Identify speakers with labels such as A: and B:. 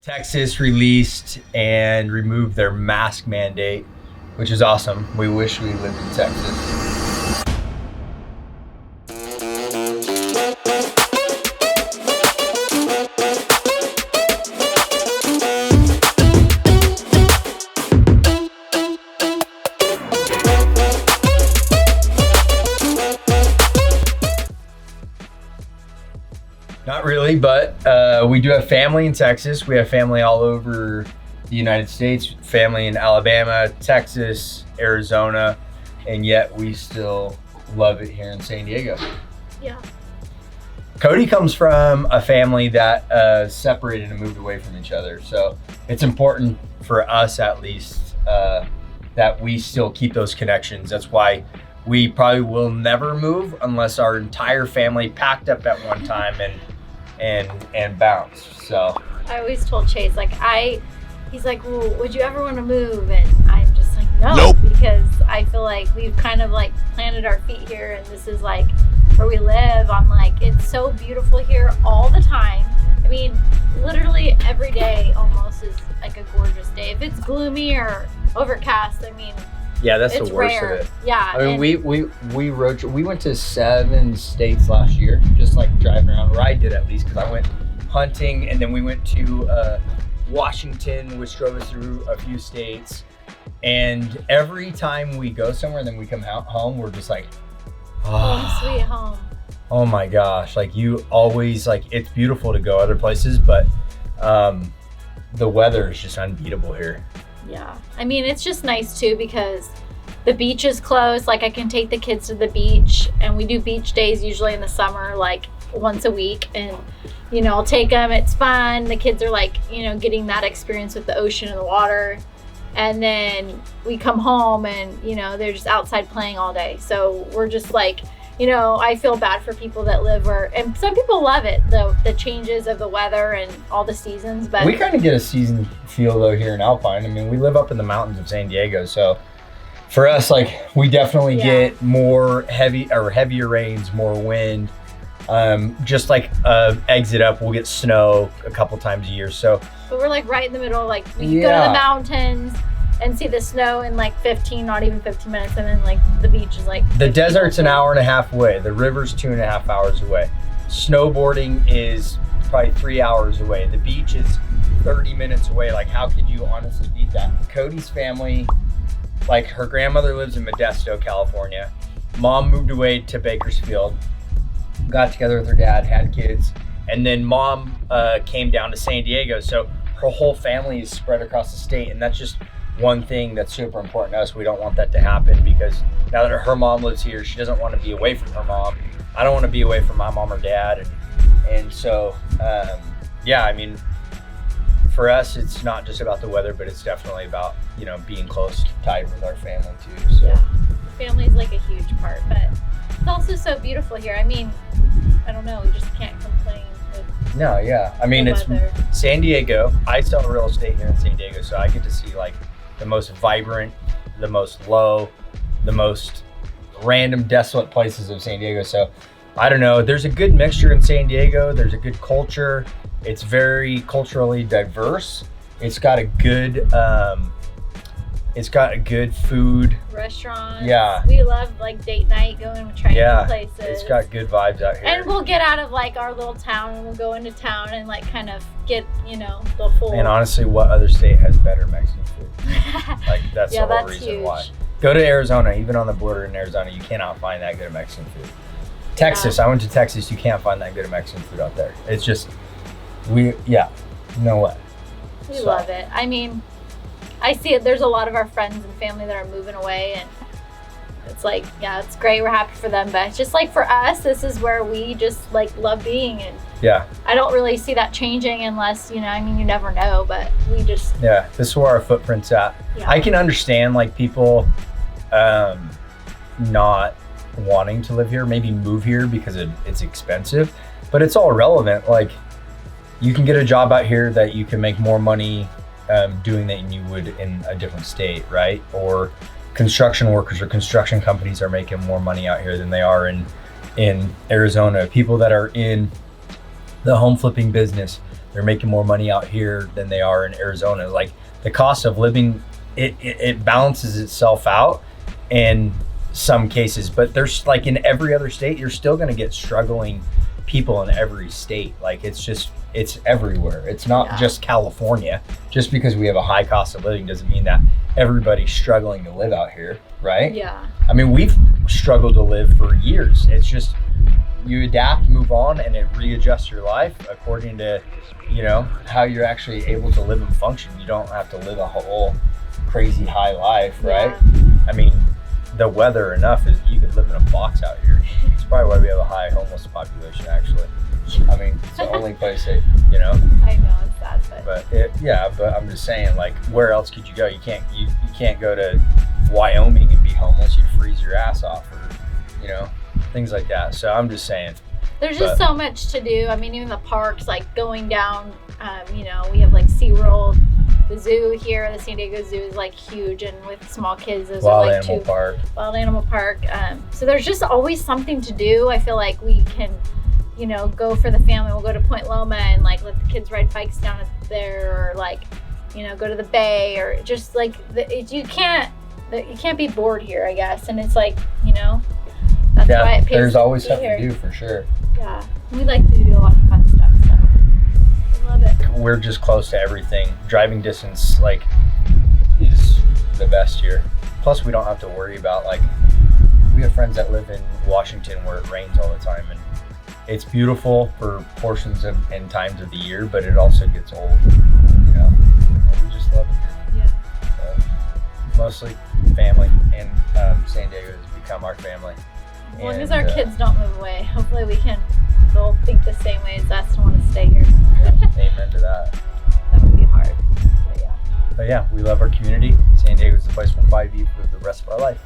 A: Texas released and removed their mask mandate, which is awesome. We wish we lived in Texas. Not really, but we do have family in Texas. We have family all over the United States, family in Alabama, Texas, Arizona, and yet we still love it here in San Diego.
B: Yeah.
A: Coty comes from a family that separated and moved away from each other. So it's important for us, at least, that we still keep those connections. That's why we probably will never move unless our entire family packed up at one time and bounced. So
B: I always told Chase, he's like, well, would you ever want to move? And I'm just like, no, nope. Because I feel like we've kind of like planted our feet here, and this is like where we live. I'm like, it's so beautiful here all the time. I mean, literally every day almost is like a gorgeous day. If it's gloomy or overcast, I mean,
A: yeah, that's
B: it's
A: the worst
B: rare.
A: of it.
B: Yeah.
A: I mean, we went to 7 states last year, just like driving around, or I did at least, because I went hunting, and then we went to Washington, which drove us through a few states. And every time we go somewhere and then we come home, we're just like,
B: home sweet home.
A: Oh my gosh, like you always, like, it's beautiful to go other places, but the weather is just unbeatable here.
B: Yeah, I mean, it's just nice too because the beach is closed. Like, I can take the kids to the beach, and we do beach days usually in the summer, like once a week. And, you know, I'll take them. It's fun. The kids are like, you know, getting that experience with the ocean and the water. And then we come home and, you know, they're just outside playing all day. So we're just like, you know, I feel bad for people that live where, and some people love it, the changes of the weather and all the seasons, but
A: we kind of get a season feel though here in Alpine. I mean, we live up in the mountains of San Diego, so for us, like, we definitely get more heavier rains, more wind. Just like exit up, we'll get snow a couple times a year. So,
B: but we're like right in the middle. Like, we can go to the mountains and see the snow in like 15, not even 15 minutes. And then like the beach is like,
A: the desert's an hour and a half away. The river's 2.5 hours away. Snowboarding is probably 3 hours away. The beach is 30 minutes away. Like, how could you honestly beat that? Cody's family, like, her grandmother lives in Modesto, California. Mom moved away to Bakersfield, got together with her dad, had kids, and then mom came down to San Diego. So her whole family is spread across the state, and that's just one thing that's super important to us. We don't want that to happen because now that her mom lives here, she doesn't want to be away from her mom. I don't want to be away from my mom or dad. And so, yeah, I mean, for us, it's not just about the weather, but it's definitely about, you know, being close, tied with our family too. So
B: yeah, family is like a huge part, but it's also so beautiful here. I mean, I don't know, we just can't complain.
A: No, yeah. I mean, it's San Diego. I sell real estate here in San Diego, so I get to see like the most vibrant, the most low, the most random, desolate places of San Diego. So I don't know. There's a good mixture in San Diego. There's a good culture. It's very culturally diverse. It's got a good food.
B: Restaurants.
A: Yeah.
B: We love like date night, going and trying new places.
A: It's got good vibes out here.
B: And we'll get out of like our little town and we'll go into town and like kind of get, you know, the full.
A: And honestly, what other state has better Mexican food? Like, that's the whole reason
B: huge.
A: why. Go to Arizona. Even on the border in Arizona, you cannot find that good of Mexican food. Texas, I went to Texas. You can't find that good of Mexican food out there. It's just, no way.
B: We love it. I mean, I see it. There's a lot of our friends and family that are moving away, and it's like, yeah, it's great. We're happy for them, but it's just like for us, this is where we just like love being. And
A: yeah,
B: I don't really see that changing unless, you know, I mean, you never know, but we just,
A: yeah, this is where our footprint's at.
B: Yeah.
A: I can understand like people not wanting to live here, maybe move here because it's expensive, but it's all relevant. Like, you can get a job out here that you can make more money doing that than you would in a different state, right? Or construction workers or construction companies are making more money out here than they are in Arizona. People that are in the home flipping business, they're making more money out here than they are in Arizona. Like the cost of living, it balances itself out in some cases, but there's like in every other state, you're still going to get struggling people in every state. Like it's everywhere. It's not just California. Just because we have a high cost of living doesn't mean that everybody's struggling to live out here, right?
B: Yeah.
A: I mean, we've struggled to live for years. It's just you adapt, move on, and then readjust your life according to, you know, how you're actually able to live and function. You don't have to live a whole crazy high life, right?
B: Yeah.
A: I mean, the weather enough is you could live in a box out here. It's probably why we have a high homeless population, actually. I mean, it's the only place that, you know.
B: I know, it's sad,
A: But I'm just saying, like, where else could you go? You can't go to Wyoming and be homeless. You'd freeze your ass off, or, you know, things like that. So I'm just saying.
B: there's just so much to do. I mean, even the parks, like going down, you know, we have like SeaWorld, the zoo here, the San Diego Zoo is like huge, and with small kids, those
A: Wild
B: are like
A: Animal Park.
B: Wild Animal Park. So there's just always something to do. I feel like we can, you know, go for the family. We'll go to Point Loma and like let the kids ride bikes down there, or like, you know, go to the bay, or just like you can't be bored here, I guess. And it's like, you know, that's why it pays.
A: There's always
B: to be
A: something
B: here.
A: to do for sure.
B: Yeah, we like to do a lot of fun stuff, so I love it.
A: We're just close to everything. Driving distance, like, is the best here. Plus, we don't have to worry about, like, we have friends that live in Washington where it rains all the time, and it's beautiful for portions of and times of the year, but it also gets old, you know. And we just love it here.
B: Yeah.
A: Mostly family, and San Diego has become our family.
B: As long as our kids don't move away, hopefully they'll think the same way as us and want to stay here.
A: Amen to that.
B: That would be hard, but yeah.
A: But yeah, we love our community. San Diego is the place we'll probably be for the rest of our life.